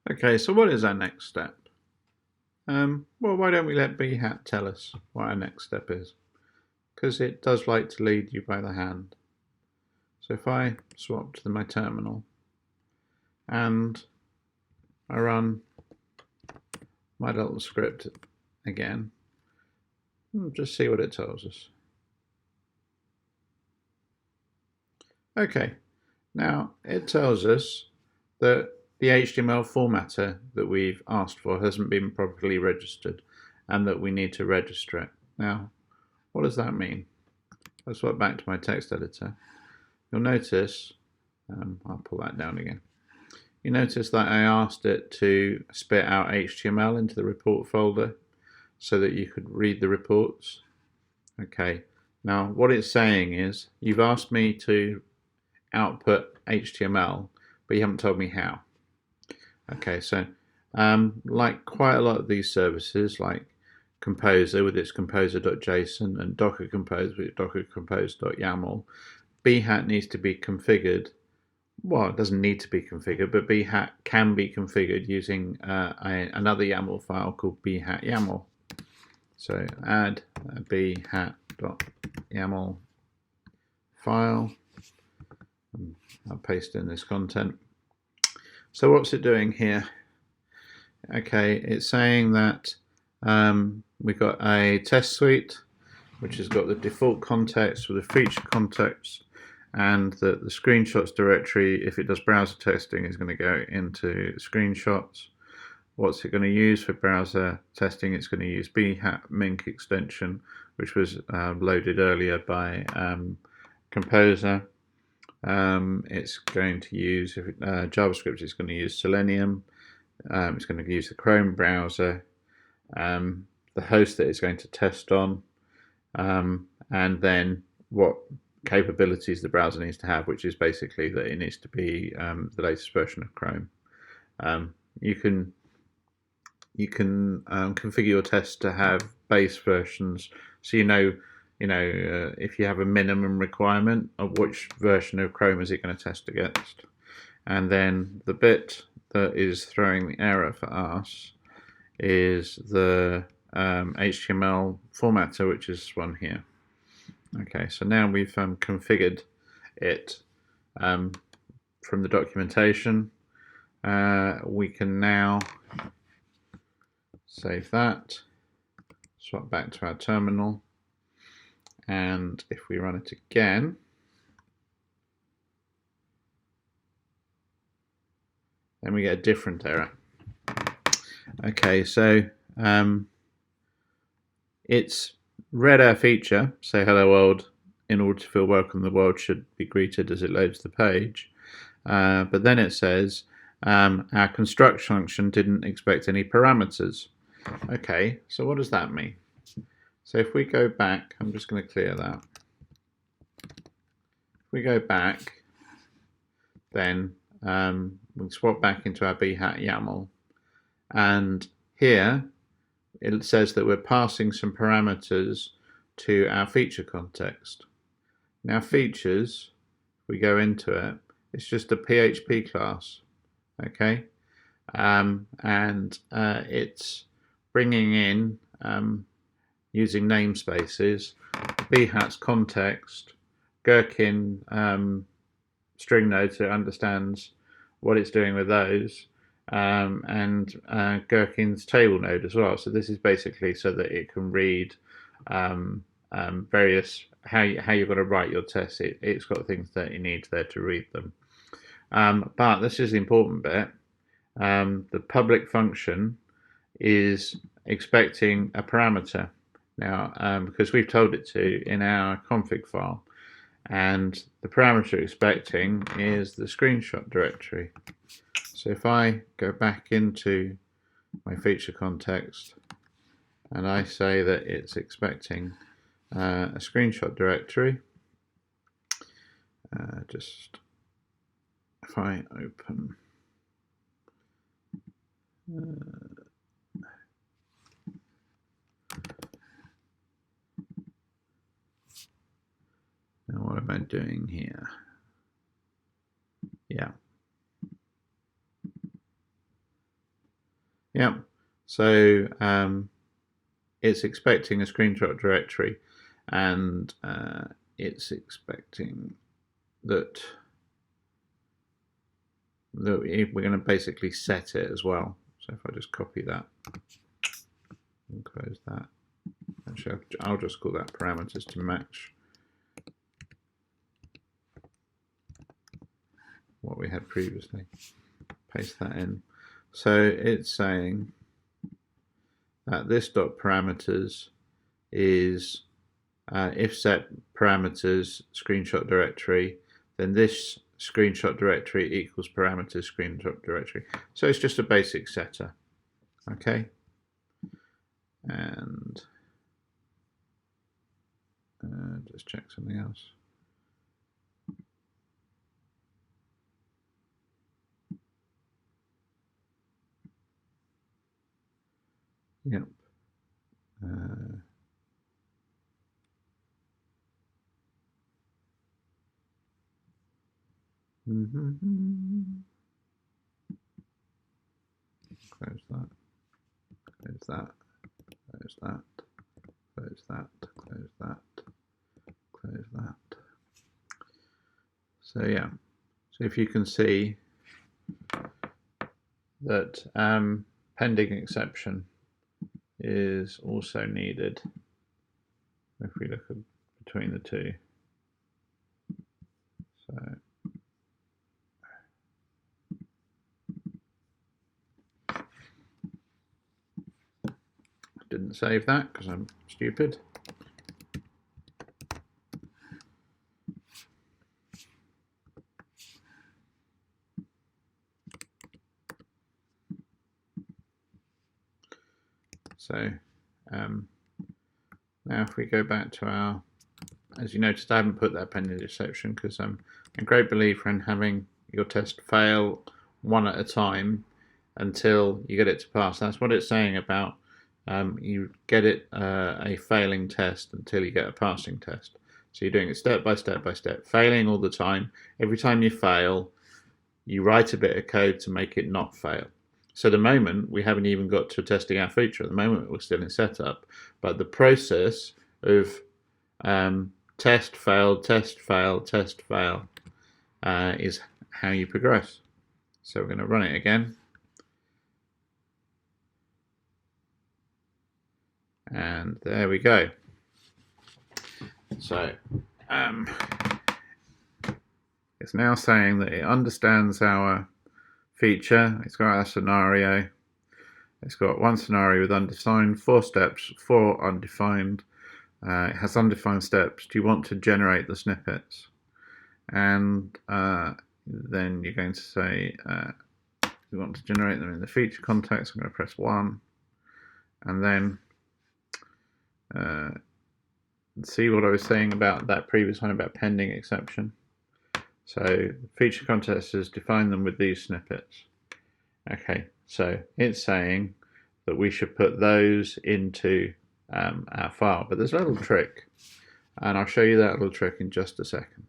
Okay, so what is our next step? Well, why don't we let Bhat tell us what our next step is? Because it does like to lead you by the hand. So if I swap to my terminal and I run my little script again, just see what it tells us. Okay, now it tells us that the HTML formatter that we've asked for hasn't been properly registered and that we need to register it. Now, what does that mean? Let's swap back to my text editor. You'll notice, I'll pull that down again. You notice that I asked it to spit out HTML into the report folder so that you could read the reports. Okay, now what it's saying is you've asked me to output HTML, but you haven't told me how. Okay, so like quite a lot of these services, like Composer with its composer.json and Docker Compose with dockercompose.yaml, Bhat needs to be configured. Well, it doesn't need to be configured, but Bhat can be configured using another YAML file called bhat.yaml. So add a bhat.yaml file. I'll paste in this content. So what's it doing here? Okay, it's saying that we've got a test suite which has got the default context with the feature context, and that the screenshots directory, if it does browser testing, is going to go into screenshots. What's it going to use for browser testing? It's going to use Bhat Mink extension, which was loaded earlier by Composer. It's going to use JavaScript. It's going to use Selenium. It's going to use the Chrome browser, the host that it's going to test on, and then what capabilities the browser needs to have, which is basically that it needs to be the latest version of Chrome. You can configure your test to have base versions, so you know if you have a minimum requirement of which version of Chrome is it going to test against. And then the bit that is throwing the error for us is the HTML formatter, which is this one here. Okay, so now we've configured it from the documentation. We can now save that, swap back to our terminal, and if we run it again, then we get a different error. Okay, so it's read our feature, say hello world, in order to feel welcome the world should be greeted as it loads the page, but then it says our construct function didn't expect any parameters. Okay, so what does that mean? So if we go back, I'm just going to clear that. If we go back, then we swap back into our Bhat YAML, and here it says that we're passing some parameters to our feature context. Now features, if we go into it, it's just a PHP class, okay, and it's bringing in using namespaces Bhat's context, Gherkin string node, so it understands what it's doing with those, and Gherkin's table node as well. So this is basically so that it can read various how you're going to write your tests. It's got things that it needs there to read them. But this is the important bit. The public function is expecting a parameter now because we've told it to in our config file, and the parameter expecting is the screenshot directory. So if I go back into my feature context and I say that it's expecting a screenshot directory, just if I open now what am I doing here? Yeah. Yep. So it's expecting a screenshot directory, and it's expecting that we're going to basically set it as well. So if I just copy that and close that, actually I'll just call that parameters to match what we had previously. Paste that in. So it's saying that this dot parameters is if set parameters screenshot directory, then this screenshot directory equals parameters screenshot directory. So it's just a basic setter. Okay. And just check something else. Yep. Close that. Close that. Close that. Close that. Close that. Close that. So yeah. So if you can see that pending exception is also needed if we look at between the two. So I didn't save that because I'm stupid. So now if we go back to our, as you noticed, I haven't put that pending exception because I'm a great believer in having your test fail one at a time until you get it to pass. That's what it's saying about you get it a failing test until you get a passing test. So you're doing it step by step by step, failing all the time. Every time you fail, you write a bit of code to make it not fail. So at the moment, we haven't even got to testing our feature. At the moment, we're still in setup. But the process of test, fail, test, fail, test, fail is how you progress. So we're going to run it again. And there we go. So it's now saying that it understands our feature. It's got our scenario. It's got one scenario with undefined, 4 steps, 4 undefined. It has undefined steps. Do you want to generate the snippets? And then you're going to say you want to generate them in the feature context. I'm going to press 1, and then see what I was saying about that previous one about pending exception. So feature context is define them with these snippets. Okay, so it's saying that we should put those into our file, but there's a little trick, and I'll show you that little trick in just a second.